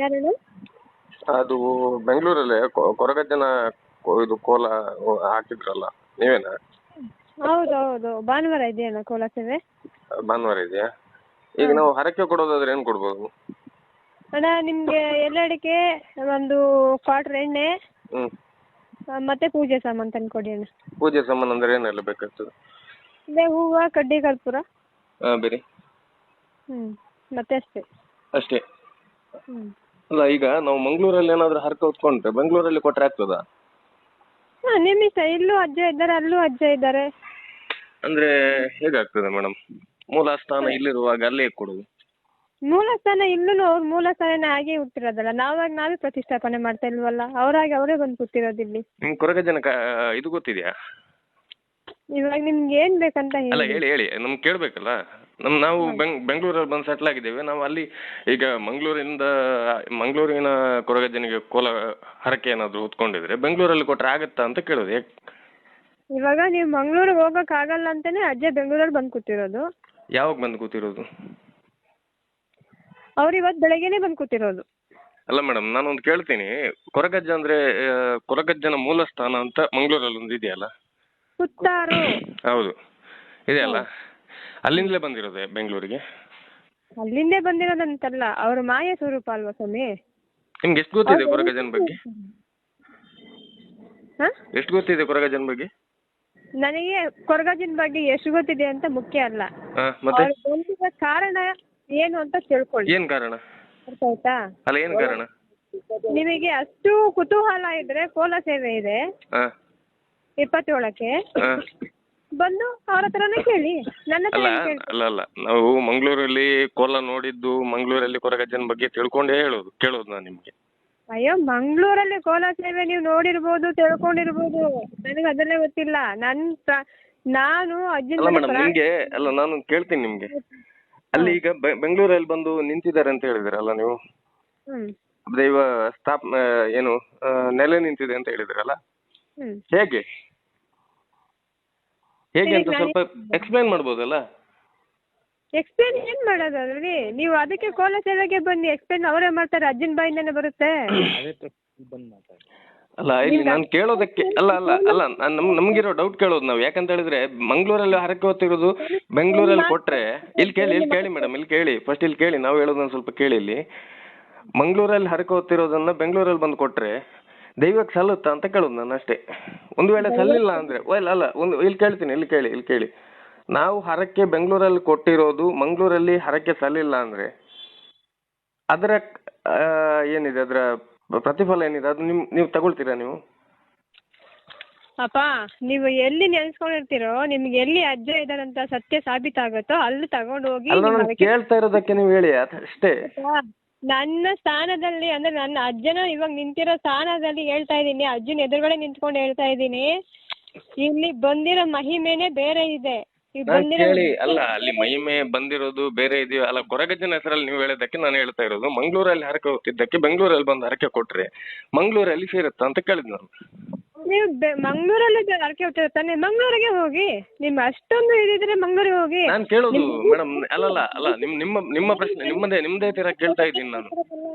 ಯಾರು? ಅದು ಬೆಂಗಳೂರಲ್ಲಿ ಕೊರಗಜ್ಜನ ಇದು ಕೋಲ ಹಾಕಿದ್ರಲ್ಲ, ನೀವೇನಾ? ಹೌದು ಹೌದು, ಭಾನುವಾರ ಇದೆಯಲ್ಲ ಕೋಲ ಸೇವೆ. ಭಾನುವಾರ ಇದೆಯಾ? ಈಗ ನಾವು ಹರಕೆ ಕೊಡೋದಾದ್ರೆ ಏನು ಕೊಡ್ಬೋದು? ಅಣ್ಣ ನಿಮಗೆ ಎಲ್ಲಡಿಕೆ ಒಂದು ಕ್ವಾರ್ಟರ್ ಎಣ್ಣೆ ಮತ್ತೆ ಪೂಜೆ ಸಾಮಾನು ತಂದು ಕೊಡಿ ಅಣ್ಣ. ಪೂಜೆ ಸಾಮಾನು ಅಂದ್ರೆ ಏನೆಲ್ಲ ಬೇಕಾಗ್ತದೆ? ಅದೇ ಹೂವು, ಕಡ್ಡಿ, ಕರ್ಪೂರ. ಬೇರೆ? ಮತ್ತೆ ಅಷ್ಟೇ. ಅಷ್ಟೇ? ಅಲ್ಲ, ಈಗ ನಾವು ಮಂಗಳೂರಲ್ಲಿ ಏನಾದ್ರು ಹರಕೆ ಹೊತ್ಕೊಂಡ್ರೆ ಬೆಂಗಳೂರಲ್ಲಿ ಕೊಟ್ರೆ ಆಗ್ತದಾ? ನಿಮ್ಮ ಇಷ್ಟ. ಇಲ್ಲೂ ಅಜ್ಜ ಇದ್ದಾರೆ, ಅಲ್ಲೂ ಅಜ್ಜ ಇದ್ದಾರೆ. ಅಂದ್ರೆ ಹೇಗಾಗ್ತದೆ ಮೇಡಮ್? ಮೂಲ ಸ್ಥಾನ ಇಲ್ಲಿರುವಾಗ ಅಲ್ಲೇ ಕೊಡುದು? ಮೂಲ ಸ್ಥಾನ ಇಲ್ಲೂ ಅವ್ರ ಮೂಲ ಸ್ಥಾನ ಹಾಗೆ ಹುಟ್ಟಿರೋದಲ್ಲ, ನಾವೇ ಪ್ರತಿಷ್ಠಾಪನೆ ಮಾಡ್ತಾ ಇಲ್ವಲ್ಲ, ಅವರಾಗಿ ಅವರೇ ಬಂದು ಕೂತಿರೋದು ಇಲ್ಲಿ. ನಿಮ್ ಕೊರಗಜ್ಜನ ಇದು ಗೊತ್ತಿದ್ಯಾ? ಇವಾಗ ನಿಮ್ಗೆ ಏನ್ ಬೇಕಂತ ಅಲ್ಲ ಹೇಳಿ ನಮ್ಗೆ ಕೇಳ್ಬೇಕಲ್ಲ. ನಾವು ಬೆಂಗಳೂರಲ್ಲಿ ಬಂದು ಸೆಟ್ಲ್ ಆಗಿದ್ದೇವೆ. ನಾವು ಅಲ್ಲಿ ಈಗ ಮಂಗಳೂರಿನ ಕೊರಗಜ್ಜನಿಗೆ ಕೋಲ ಹರಕೆ ಏನಾದ್ರು ಹೊತ್ಕೊಂಡಿದ್ರೆ ಬೆಂಗಳೂರಲ್ಲಿ ಕೊಟ್ರೆ ಆಗತ್ತಾ ಅಂತ ಕೇಳೋದು. ಇವಾಗ ನೀವು ಮಂಗಳೂರಿಗೆ ಹೋಗಕ್ ಆಗಲ್ಲ ಅಂತಾನೆ ಅಜ್ಜ ಬೆಂಗಳೂರಲ್ಲಿ ಬಂದು ಕೂತಿರೋದು. ಯಾವಾಗ ಬಂದು ಕೂತಿರೋದು? ಅವ್ರು ಇವತ್ತು ಬೆಳಗ್ಗೆನೆ ಬಂದು ಕೂತಿರೋದು. ಅಲ್ಲ ಮೇಡಮ್, ನಾನೊಂದು ಕೇಳ್ತೀನಿ. ಕೊರಗಜ್ಜ ಅಂದ್ರೆ ಕೊರಗಜ್ಜನ ಮೂಲ ಸ್ಥಾನ ಅಂತ ಮಂಗಳೂರಲ್ಲಿ ಒಂದು ಇದೆಯಲ್ಲ? ಸುತ್ತಾರು. ಹೌದು, ಇದೆಯಲ್ಲ, ಅಲ್ಲಿಂದಲೇ ಬಂದಿರೋದೆ ಬೆಂಗಳೂರಿಗೆ? ಅಲ್ಲಿಂದೇ ಬಂದಿರೋದಂತಲ್ಲ, ಅವ್ರ ಮಾಯ ಸ್ವರೂಪ ಅಲ್ವಾ ಸ್ವಾಮಿ. ನಿಮ್ಗೆ ಎಷ್ಟು ಗೊತ್ತಿದೆ ಕೊರಗಜ್ಜನ ಬಗ್ಗೆ? ಎಷ್ಟು ಗೊತ್ತಿದೆ ಕೊರಗಜ್ಜನ ಬಗ್ಗೆ? ನನಗೆ ಕೊರಗಜ್ಜನ ಬಗ್ಗೆ ಎಷ್ಟು ಗೊತ್ತಿದೆ ಅಂತ ಮುಖ್ಯ ಅಲ್ಲ, ಮತ್ತೆ ಬಂದಿರೋ ಕಾರಣ ಏನು ಅಂತ ತಿಳ್ಕೊಳ್ಳಿ. ಏನ್ ಕಾರಣ? ಅರ್ಥ ಆಯ್ತಾ? ಅಲ್ಲ, ಏನ್ ಕಾರಣ? ನಿಮಗೆ ಅಷ್ಟು ಕುತೂಹಲ ಇದ್ರೆ ಕೋಲ ಸೇವೆ ಇದೆ 27ಕ್ಕೆ, ಬಂದು ಅವ್ರ ಹತ್ರನೇ ಕೇಳಿ, ನನ್ನ ಹತ್ರ ಅಲ್ಲ, ನಾವು ಮಂಗಳೂರಲ್ಲಿ ಕೋಲ ನೋಡಿದ್ದು, ಮಂಗಳೂರಲ್ಲಿ ಕೊರಗಜ್ಜನ ಬಗ್ಗೆ ತಿಳ್ಕೊಂಡೇ ಕೇಳೋದು ನಾನು ನಿಮ್ಗೆ. ಅಯ್ಯೋ, ಮಂಗಳೂರಲ್ಲಿ ಕೋಲ ಸೇವೆ ನೀವು ನೋಡಿರ್ಬೋದು, ತಿಳ್ಕೊಂಡಿರ್ಬೋದು, ನನಗೆ ಅದನ್ನೇ ಗೊತ್ತಿಲ್ಲ. ನಾನು ಅಜ್ಜನ ನಿಮ್ಗೆ ಅಲ್ಲ, ನಾನು ಕೇಳ್ತೀನಿ ನಿಮ್ಗೆ. ಅಲ್ಲಿ ಈಗ ಬೆಂಗಳೂರಲ್ಲಿ ಬಂದು ನಿಂತಿದ್ದಾರೆ ಅಂತ ಹೇಳಿದ್ರಲ್ಲ ನೀವು, ದೈವ ಏನು ನೆಲೆ ನಿಂತಿದೆ ಅಂತ ಹೇಳಿದ್ರಲ್ಲ, ಹೇಗೆ ಅಂತ ಸ್ವಲ್ಪ ಎಕ್ಸ್ಪ್ಲೈನ್ ಮಾಡ್ಬೋದಲ್ಲ? ಎಕ್ಸ್ಪ್ಲೇನ್ ಏನ್ ಮಾಡೋದ್ರಿ ನೀವು? ಅದಕ್ಕೆ ಕೋಲ ಸೇವೆಗೆ ಬನ್ನಿ, ಎಕ್ಸ್ಪ್ಲೇನ್ ಅವರೇ ಮಾಡ್ತಾರೆ, ಅಜ್ಜನ ಬಾಯಿಂದಾನೆ ಬರುತ್ತೆ. ಅಲ್ಲ, ಇಲ್ಲಿ ನಾನು ಕೇಳೋದಕ್ಕೆ ಅಲ್ಲ ನಮ್ಗಿರೋ ಡೌಟ್ ಕೇಳೋದು ನಾವು. ಯಾಕಂತ ಹೇಳಿದ್ರೆ ಮಂಗಳೂರಲ್ಲಿ ಹರಕೆ ಹೊತ್ತಿರೋದು ಬೆಂಗಳೂರಲ್ಲಿ ಕೊಟ್ರೆ, ಇಲ್ಲಿ ಕೇಳಿ ಮೇಡಮ್, ಇಲ್ಲಿ ಕೇಳಿ, ಫಸ್ಟ್ ಇಲ್ಲಿ ಕೇಳಿ, ನಾವು ಹೇಳೋದನ್ನ ಸ್ವಲ್ಪ ಕೇಳಿ. ಇಲ್ಲಿ ಮಂಗಳೂರಲ್ಲಿ ಹರಕೆ ಹೊತ್ತಿರೋದನ್ನ ಬೆಂಗಳೂರಲ್ಲಿ ಬಂದು ಕೊಟ್ರೆ ದೈವಕ್ಕೆ ಸಲ್ಲುತ್ತಾ ಅಂತ ಕೇಳೋದು ನಾನು ಅಷ್ಟೇ. ಒಂದು ವೇಳೆ ಸಲ್ಲಿಲ್ಲ ಅಂದ್ರೆ ಅಲ್ಲ, ಇಲ್ಲಿ ಕೇಳ್ತೀನಿ, ಇಲ್ಲಿ ಕೇಳಿ. ನಾವು ಹರಕೆ ಬೆಂಗಳೂರಲ್ಲಿ ಕೊಟ್ಟಿರೋದು ಮಂಗಳೂರಲ್ಲಿ ಹರಕೆ ಸಲ್ಲಿಲ್ಲ ಅಂದ್ರೆ ಅದರ ಏನಿದೆ, ಅದರ ಪ್ರತಿಫಲ ಏನಿದೆ, ಅದು ನೀವು ತಗೊಳ್ತೀರಾ? ನೀವು ಅಪ್ಪ, ನೀವು ಎಲ್ಲಿ ನೆನ್ಸ್ಕೊಂಡಿರ್ತೀರೋ, ನಿಮ್ಗೆ ಎಲ್ಲಿ ಅಜ್ಜ ಇದಾರಂತ ಸತ್ಯ ಸಾಬೀತಾಗುತ್ತೋ ಅಲ್ಲಿ ತಗೊಂಡು ಹೋಗಿ ಕೇಳ್ತಾ ಇರೋದಕ್ಕೆ ನೀವು ಹೇಳಿ ಅಷ್ಟೇ. ನನ್ನ ಸ್ಥಾನದಲ್ಲಿ, ಅಂದ್ರೆ ನನ್ನ ಅಜ್ಜನ ಇವಾಗ ನಿಂತಿರೋ ಸ್ಥಾನದಲ್ಲಿ ಹೇಳ್ತಾ ಇದ್ದೀನಿ, ಅಜ್ಜನ ಎದುರುಗಡೆ ನಿಂತ್ಕೊಂಡು ಹೇಳ್ತಾ ಇದ್ದೀನಿ. ಇಲ್ಲಿ ಬಂದಿರೋ ಮಹಿಮೆನೆ ಬೇರೆ ಇದೆ. ಕೇಳಿ, ಅಲ್ಲ, ಅಲ್ಲಿ ಮಹಿಮೆ ಬಂದಿರೋದು ಬೇರೆ ಇದೆಯೋ ಅಲ್ಲ. ಕೊರಗಜ್ಜನ ಹೆಸರಲ್ಲಿ ನೀವು ಹೇಳೋದಕ್ಕೆ ನಾನು ಹೇಳ್ತಾ ಇರೋದು, ಮಂಗಳೂರಲ್ಲಿ ಹರಕೆ ಹೊತ್ತಿದ್ದಕ್ಕೆ ಬೆಂಗಳೂರಲ್ಲಿ ಬಂದು ಹರಕೆ ಕೊಟ್ರೆ ಮಂಗಳೂರಲ್ಲಿ ಸೇರುತ್ತಾ ಅಂತ ಕೇಳಿದ್ ನಾನು. ನೀವು ಮಂಗಳೂರಲ್ಲಿ ಹರಕೆ ಹೊತ್ತಿರ್ತಾನೆ, ಮಂಗಳೂರಿಗೆ ಹೋಗಿ. ನಿಮ್ ಅಷ್ಟೊಂದು ಇದಿದ್ರೆ ಮಂಗಳೂರಿಗೆ ಹೋಗಿ. ನಾನು ಕೇಳೋದು ಮೇಡಮ್, ಅಲ್ಲ ನಿಮ್ಮ ಪ್ರಶ್ನೆ ನಿಮ್ಮದೇ ತರ ಕೇಳ್ತಾ ಇದ್ದೀನಿ ನಾನು,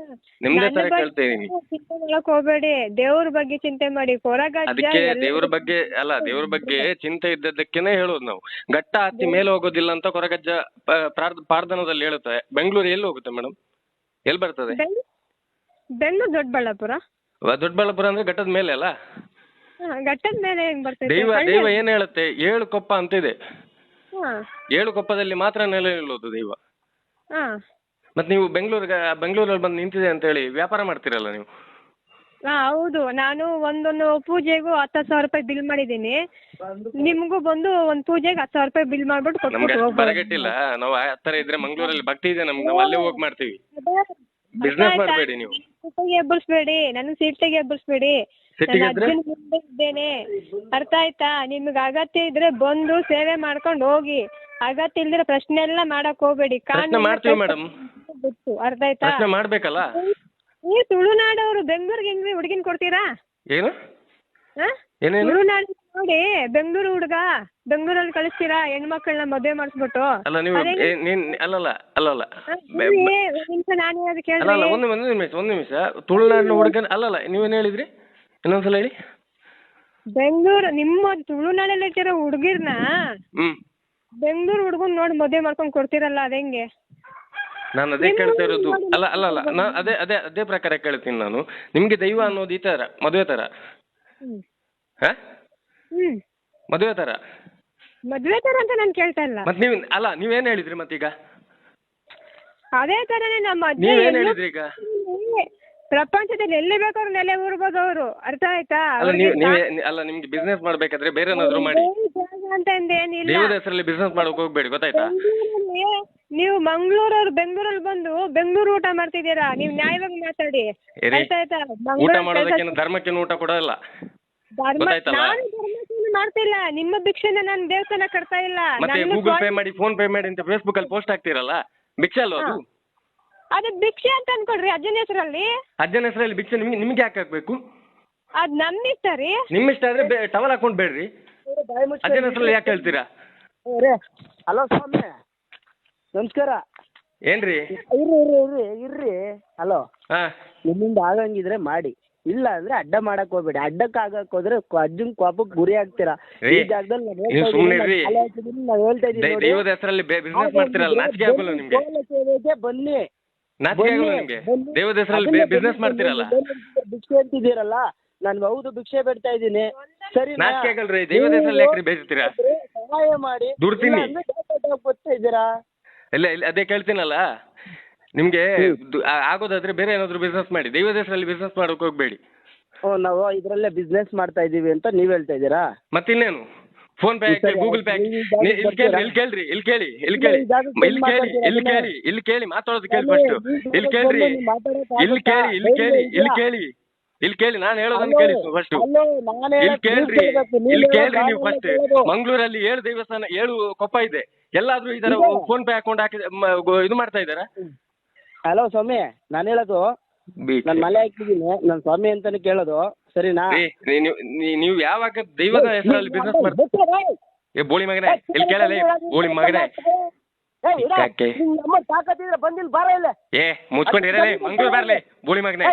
ನಿಮ್ದೇ ತರ ಕೇಳ್ತಾ ಇದ್ದೀನಿ. ಚಿಂತೆ ಮಾಡಕ್ ಹೋಗ್ಬೇಡಿ, ದೇವ್ರ ಬಗ್ಗೆ ಚಿಂತೆ ಮಾಡಿ. ಅದಕ್ಕೆ ದೇವ್ರ ಬಗ್ಗೆ ಚಿಂತೆ ಇದ್ದದಕ್ಕೇನೆ ಹೇಳೋದು ನಾವು. ಘಟ್ಟ ಹತ್ತಿ ಮೇಲೆ ಹೋಗೋದಿಲ್ಲ ಅಂತ ಕೊರಗಜ್ಜ ಪ್ರಾರ್ಥನದಲ್ಲಿ ಹೇಳುತ್ತೆ. ಬೆಂಗಳೂರು ಎಲ್ಲಿ ಹೋಗುತ್ತೆ ಮೇಡಮ್? ಎಲ್ಲಿ ಬರ್ತದೆ? ಬೆಂಗಳೂರು ದೊಡ್ಡಬಳ್ಳಾಪುರ ಅಂದ್ರೆ ಘಟ್ಟದ ಮೇಲೆ ಅಲ್ಲ? ಘಟ್ಟದ ಮೇಲೆ ಬರ್ತದೆ. ದೈವ ಏನ್ ಹೇಳುತ್ತೆ? 7 ಕೊಪ್ಪ ಅಂತಿದೆ. 7 ಕೊಪ್ಪದಲ್ಲಿ ಮಾತ್ರ ನೆಲೆ ನಿಲ್ಲೋದು ದೈವ. ಮತ್ ನೀವು ಬೆಂಗಳೂರಲ್ಲಿ ಬಂದು ನಿಂತಿದೆ ಅಂತ ಹೇಳಿ ವ್ಯಾಪಾರ ಮಾಡ್ತೀರಲ್ಲ ನೀವು. ಹೌದು, ನಾನು ಒಂದೊಂದು ಪೂಜೆಗೂ 10,000 ರೂಪಾಯಿ ಬಿಲ್ ಮಾಡಿದ್ದೀನಿ. ನಿಮ್ಗೂ ಬಂದು ಒಂದ್ ಪೂಜೆಗೆ 10,000 ರೂಪಾಯಿ ಬಿಲ್ ಮಾಡ್ಬಿಟ್ಟು ನಮ್ಗೆ ಬರಗಟ್ಟಿಲ್ಲ. ನಾವು ಆ ತರ ಇದ್ರೆ ಮಂಗಳೂರಲ್ಲಿ ಭಕ್ತಿ ಇದೆ ನಮ್ಗೆ, ನಾವು ಅಲ್ಲೇ ಹೋಗಿ ಮಾಡ್ತೀವಿ. ಬಿಸ್ನೆಸ್ ಮಾಡಬೇಡಿ ನೀವು. ಎಬ್ಬರಿಸ್ಬೇಡಿ, ನನ್ನ ಸೀಟ್ಗೆ ಎಬ್ಬರಿಸ್ಬೇಡಿ. ಅಜ್ಜನ ಮುಂದೆ ಇದ್ದೇನೆ, ಅರ್ಥ ಆಯ್ತಾ? ನಿಮ್ಗೆ ಅಗತ್ಯ ಇದ್ರೆ ಬಂದು ಸೇವೆ ಮಾಡ್ಕೊಂಡು ಹೋಗಿ. ಅಗತ್ಯ ಇಲ್ದಿರ ಪ್ರಶ್ನೆ ಎಲ್ಲ ಮಾಡಕ್ ಹೋಗ್ಬೇಡಿ. ಮಾಡ್ತೀವಿ ಮೇಡಮ್, ಅರ್ಥ ಆಯ್ತಾ? ಮಾಡ್ಬೇಕಲ್ಲ. ನೀವು ತುಳುನಾಡವ್ರು, ಬೆಂಗಳೂರಿಗೆ ಹೆಂಗ್ರಿ ಹುಡುಗಿನ ಕೊಡ್ತೀರಾ? ಏನು ತುಳುನಾಡು ನೋಡಿ ಬೆಂಗಳೂರು ಹುಡುಗ ಬೆಂಗಳೂರಲ್ಲಿ ಕಳಿಸ್ತೀರಾ ಹೆಣ್ಮಕ್ಳನ್ನ ಮದುವೆ ಮಾಡಿಸ್ಬಿಟ್ಟು ಅಲ್ಲ ನೀವು ಅಲ್ಲಲ್ಲ ಅಲ್ಲಲ್ಲ ಒಂದ್ ನಿಮಿಷ ನಾನು ಅದಕ್ಕೆ ಅಲ್ಲ ಒಂದು ನಿಮಿಷ ತುಳುನಾಡಿನ ಹುಡುಗನ ಅಲ್ಲಲ್ಲ ನೀವೇನು ಹೇಳಿದ್ರಿ ಇನ್ನೊಂದ್ಸಲ ಹೇಳಿ. ಬೆಂಗಳೂರು ನಿಮ್ಮ ತುಳುನಾಡಲ್ಲಿರೋ ಹುಡುಗಿರ್ನ ಬೆಂಗಳೂರು ಹುಡುಗನ್ ನೋಡಿ ಮದುವೆ ಮಾಡ್ಕೊಂಡು ಕೊಡ್ತೀರಲ್ಲ ಅದ ಹೆಂಗೆ? ನಾನು ಅದೇ ಕೇಳ್ತಾ ಇರೋದು. ಅಲ್ಲ ನಾನು ಅದೇ ಪ್ರಕಾರ ಕೇಳ್ತೀನಿ ನಾನು. ನಿಮ್ಗೆ ದೈವ ಅನ್ನೋದು ಈ ತರ ಮದುವೆ ತರ ಮದುವೆ ತರ ಮದುವೆ ತರ ಅಂತ ನಾನು ಕೇಳ್ತಾ ಇಲ್ಲ. ಮತ್ತೆ ನೀವೇನ್ ಹೇಳಿದ್ರಿ ಮತ್ತೀಗ? ಅದೇ ತರನೇ ನಮ್ಮ ನೀವೇನ್ ಹೇಳಿದ್ರಿ ಈಗ? ಪ್ರಪಂಚದಲ್ಲಿ ಎಲ್ಲಿ ಬೇಕಾದ್ರೂ ನೆಲೆ ಊರ್ಬೋದು ಅವರು, ಅರ್ಥ ಆಯ್ತಾ? ಅಲ್ಲ ನಿಮ್ಗೆ ಬಿಸ್ನೆಸ್ ಮಾಡ್ಬೇಕಾದ್ರೆ ಬೇರೆ ಏನಾದ್ರು ಮಾಡಿ, ಅಂತ ಏನಿಲ್ಲ. ದೇವದ ಹೆಸರಲ್ಲಿ ಬಿಸ್ನೆಸ್ ಮಾಡಕ್ ಹೋಗ್ಬೇಡಿ, ಗೊತ್ತಾಯ್ತಾ? ನೀವು ಮಂಗಳೂರವ್ರು ಬೆಂಗಳೂರಲ್ಲಿ ಬಂದು ಬೆಂಗಳೂರು ಊಟ ಮಾಡ್ತಿದ್ದೀರಾ, ನೀವು ನ್ಯಾಯವಾಗಿ ಮಾತಾಡಿ, ಅರ್ಥ ಆಯ್ತಾ? ಊಟ ಮಾಡೋದಕ್ಕೇನು ಧರ್ಮಕ್ಕೇನು ಊಟ ಕೊಡಲ್ಲ, ಗೊತ್ತಾಯ್ತಲ್ಲ? ಮಾಡ್ತಿಲ್ಲ, ನಿಮ್ಮ ಭಿಕ್ಷೆನ ನಾನು ದೇವಸ್ಥಾನ ಕಟ್ತಾ ಇಲ್ಲ. ಮತ್ತೆ ಗೂಗಲ್ ಪೇ ಮಾಡಿ ಫೋನ್ ಪೇ ಮಾಡಿ ಅಂತ ಫೇಸ್ಬುಕ್ ಅಲ್ಲಿ ಪೋಸ್ಟ್ ಹಾಕ್ತಿರಲ್ಲ, ಭಿಕ್ಷೆ ಅಲ್ವಾ ಅದು? ಅದು ಭಿಕ್ಷೆ ಅಂತ ಅನ್ಕೊಡ್ರಿ ಅಜ್ಜನ ಹೆಸರಲ್ಲಿ. ಅಜ್ಜನ ಹೆಸರಲ್ಲಿ ಭಿಕ್ಷೆ ನಿಮ್ಗೆ ಯಾಕೆ ಹಾಕ್ಬೇಕು? ಅದ್ ನಮ್ಮ ಇಷ್ಟ ರೀ. ನಿಮ್ಮ ಇಷ್ಟ ಆದ್ರೆ ಟವಲ್ ಹಾಕೊಂಡ್ ಬೇಡ್ರಿ, ಅಜ್ಜನ ಹೆಸರಲ್ಲಿ ಯಾಕೆ ಹೇಳ್ತೀರಾ? ಹಲೋ ಸ್ವಾಮಿ ನಮಸ್ಕಾರ. ಏನ್ರಿ? ಇರ್ರಿ ಹಲೋ, ನಿಮ್ಮಿಂದ ಆಗಂಗಿದ್ರೆ ಮಾಡಿ, ಇಲ್ಲ ಅಂದ್ರೆ ಅಡ್ಡ ಮಾಡಕ್ ಹೋಗ್ಬೇಡಿ. ಅಡ್ಡಕ್ಕೆ ಆಗಕ್ ಹೋದ್ರೆ ಅಜ್ಜನ್ ಕೋಪಕ್ಕೆ ಗುರಿ ಆಗ್ತೀರಾ. ಈ ಜಾಗದಲ್ಲಿ ನಾವ್ ಹೇಳ್ತಾ ಇದೀನಿ, ದೈವದ ಹೆಸರಲ್ಲಿ ಬಿಸ್ನೆಸ್ ಮಾಡ್ತೀರಲ್ಲ, ನಾಚಿಕೆ ಆಗೋಲ್ಲ ನಿಮ್ಗೆ? ಬನ್ನಿ, ನಾಚಿಕೆ ಆಗೋಲ್ಲ ನಿಮ್ಗೆ? ದೇವದ ಹೆಸರಲ್ಲಿ ಬಿಸ್ನೆಸ್ ಮಾಡ್ತೀರಲ್ಲ, ಭಿಕ್ಷೆ ಅಂತಿದ್ದೀರಲ್ಲ, ನಾನು ಹೌದು ಭಿಕ್ಷೆ ಬಿಡ್ತಾ ಇದ್ದೀನಿ, ಸರಿ? ನಾಚಿಕೆ ಆಗಲ್ರಿ? ದೇವದ ಹೆಸರಲ್ಲಿ ಯಾಕ್ರಿ ಬೇಯಿಸ್ತೀರಾ? ಸಹಾಯ ಮಾಡಿ, ದುಡ್ತೀನಿ ಗೊತ್ತಾ ಇದ್ದೀರಾ? ಇಲ್ಲ ಅದೇ ಕೇಳ್ತೀನಲ್ಲ, ನಿಮ್ಗೆ ಆಗೋದಾದ್ರೆ ಬೇರೆ ಏನಾದ್ರು ಬಿಸ್ನೆಸ್ ಮಾಡಿ, ದೈವದ ಹೆಸರಲ್ಲಿ ಬಿಸ್ನೆಸ್ ಮಾಡಕ್ ಹೋಗ್ಬೇಡಿ. ನಾವು ಇದ್ರಲ್ಲೇ ಬಿಸ್ನೆಸ್ ಮಾಡ್ತಾ ಇದೀವಿ ಅಂತ ನೀವ್ ಹೇಳ್ತಾ ಇದ್ದೀರಾ? ಮತ್ತಿನ್ನೇನು? ಫೋನ್ ಪೇ ಹಾಕಿ, ಗೂಗಲ್ ಪೇ ಹಾಕಿ. ಇಲ್ಲಿ ಕೇಳಿ ಮಾತಾಡೋದು ಕೇಳಿ ಫಸ್ಟ್. ಇಲ್ಲಿ ಕೇಳಿ ನಾನು ಹೇಳೋದನ್ನ ಕೇಳಿ ಫಸ್ಟ್. ಇಲ್ಲಿ ಕೇಳ್ರಿ ನೀವು ಫಸ್ಟ್. ಮಂಗಳೂರಲ್ಲಿ 7 ದೇವಸ್ಥಾನ 7 ಕೊಪ್ಪ ಇದೆ, ಎಲ್ಲಾದ್ರೂ ಈ ತರ ಫೋನ್ ಪೇ ಅಕೌಂಟ್ ಹಾಕಿ ಇದು ಮಾಡ್ತಾ ಇದಾರ? ಹಲೋ ಸ್ವಾಮಿ, ನಾನು ಹೇಳೋದು ನಾನು ಮಲೆ ಹಾಕಿದ್ದೀನಿ, ನಾನು ಸ್ವಾಮಿ ಅಂತಾನೆ ಕೇಳೋದು, ಸರಿನಾ? ನೀವು ಯಾವಾಗ ದೈವದ ಹೆಸರಲ್ಲಿ ಬಿಸ್ನೆಸ್ ಮಾಡ್ತೀರಾ? ಬೋಳಿ ಮಗನೇ, ಇಲ್ಲಿ ಕೇಳಲೇ ಬೋಳಿ ಮಗನೇ, ತಾಕತ್ತಿದ್ರೆ ಬಂದಿಲ್ಲ ಬಾರ ಇಲ್ಲ. ಮುಚ್ಕೊಂಡಿರಲೇ ಮಂಗಳೂರು ಬರ್ಲಿ ಬೋಳಿ ಮಗನೇ.